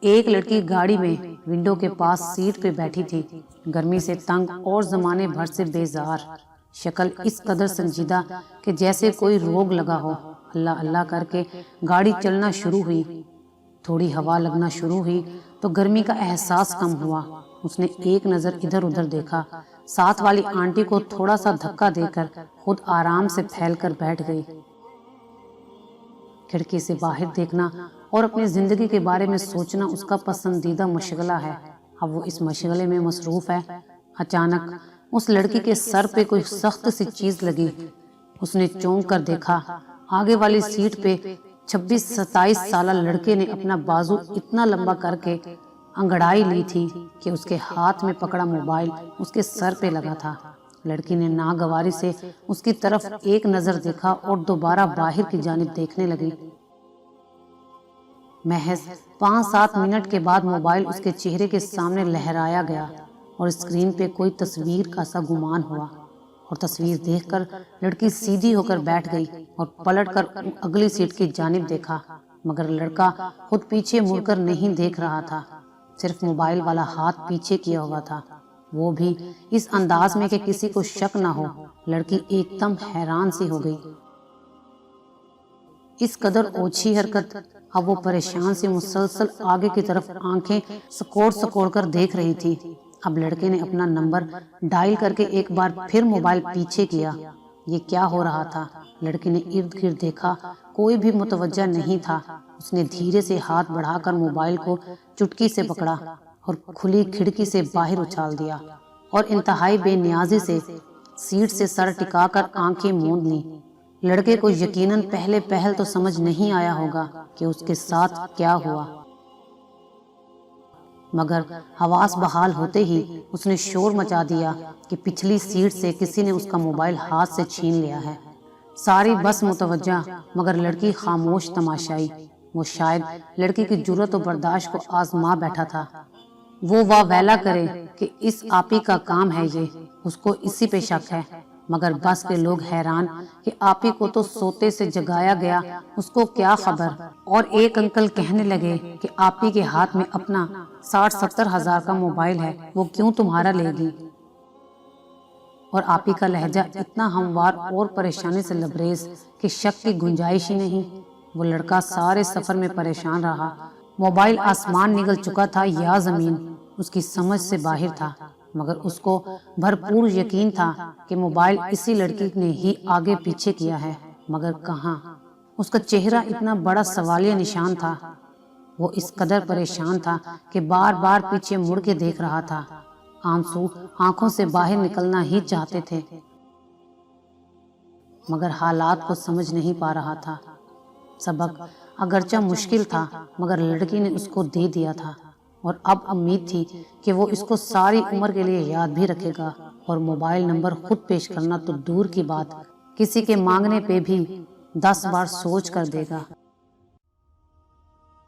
ایک لڑکی گاڑی میں ونڈو کے پاس سیٹ پہ بیٹھی تھی، گرمی سے تنگ اور زمانے بھر سے بیزار، شکل اس قدر سنجیدہ کہ جیسے کوئی روگ لگا ہو۔ اللہ اللہ کر کے گاڑی چلنا شروع ہوئی، تھوڑی ہوا لگنا شروع ہوئی تو گرمی کا احساس کم ہوا۔ اس نے ایک نظر ادھر ادھر دیکھا، ساتھ والی آنٹی کو تھوڑا سا دھکا دے کر خود آرام سے پھیل کر بیٹھ گئی۔ کھڑکی سے باہر دیکھنا اور اپنی زندگی کے بارے میں سوچنا اس کا پسندیدہ مشغلہ ہے۔ اب وہ اس مشغلے میں مصروف ہے۔ اچانک اس لڑکی کے سر پہ کوئی سخت سی چیز لگی۔ اس نے چونک کر دیکھا، آگے والی سیٹ پہ 26-27 سالہ لڑکے نے اپنا بازو اتنا لمبا کر کے انگڑائی لی تھی کہ اس کے ہاتھ میں پکڑا موبائل اس کے سر پہ لگا تھا۔ لڑکی نے ناگواری سے اس کی طرف ایک نظر دیکھا اور دوبارہ باہر کی جانب دیکھنے لگی۔ محض 5-7 منٹ کے بعد موبائل اس کے چہرے کے سامنے لہرایا گیا اور اسکرین پہ کوئی تصویر کا سا گمان ہوا، اور تصویر دیکھ کر لڑکی سیدھی ہو کر بیٹھ گئی اور پلٹ کر اگلی سیٹ کی جانب دیکھا، مگر لڑکا خود پیچھے مڑ کر نہیں دیکھ رہا تھا، صرف موبائل والا ہاتھ پیچھے کیا ہوا تھا، وہ بھی اس انداز میں کہ کسی کو شک نہ ہو۔ لڑکی ایک دم حیران سی ہو گئی۔ اس قدر اوچھی حرکت! اب وہ پریشان سے مسلسل آگے کی طرف آنکھیں سکوڑ کر دیکھ رہی تھی۔ اب لڑکے نے اپنا نمبر ڈائل کر کے ایک بار پھر موبائل پیچھے کیا۔ یہ کیا ہو رہا تھا؟ لڑکی نے ارد گرد دیکھا، کوئی بھی متوجہ نہیں تھا۔ اس نے دھیرے سے ہاتھ بڑھا کر موبائل کو چٹکی سے پکڑا اور کھلی کھڑکی سے باہر اچھال دیا اور انتہائی بے نیازی سے سیٹ سے سر ٹکا کر آنکھیں موند لیں۔ لڑکے کو یقیناً پہلے پہل تو سمجھ نہیں آیا ہوگا کہ اس کے ساتھ کیا ہوا، مگر حواس بحال ہوتے ہی اس نے شور مچا دیا کہ پچھلی سیٹ سے کسی نے اس کا موبائل ہاتھ سے چھین لیا ہے۔ ساری بس متوجہ، مگر لڑکی خاموش تماشائی۔ وہ شاید لڑکی کی جرأت و برداشت کو آزما بیٹھا تھا۔ وہ واہ ویلا کرے کہ اس آپی کا کام ہے یہ، اس کو اسی پہ شک ہے، مگر بس کے لوگ حیران کہ آپی کو تو سوتے سے جگایا گیا، اس کو کیا خبر؟ اور ایک انکل کہنے لگے کہ آپی کے ہاتھ میں اپنا 60-70 ہزار کا موبائل ہے، وہ کیوں تمہارا لے گی؟ اور آپی کا لہجہ اتنا ہموار اور پریشانی سے لبریز کہ شک کی گنجائش ہی نہیں۔ وہ لڑکا سارے سفر میں پریشان رہا۔ موبائل آسمان نگل چکا تھا یا زمین، اس کی سمجھ سے باہر تھا، مگر اس کو بھرپور یقین تھا کہ موبائل اسی لڑکی نے ہی آگے پیچھے کیا ہے، مگر کہاں؟ اس کا چہرہ اتنا بڑا سوالیہ نشان تھا۔ وہ اس قدر پریشان تھا کہ بار بار پیچھے مڑ کے دیکھ رہا تھا۔ آنسو آنکھوں سے باہر نکلنا ہی چاہتے تھے، مگر حالات کو سمجھ نہیں پا رہا تھا۔ سبق اگرچہ مشکل تھا، مگر لڑکی نے اس کو دے دیا تھا، اور اب امید تھی کہ وہ اس کو ساری عمر کے لیے یاد بھی رکھے گا، اور موبائل نمبر خود پیش کرنا تو دور کی بات، کسی کے مانگنے پہ بھی 10 بار سوچ کر دے گا۔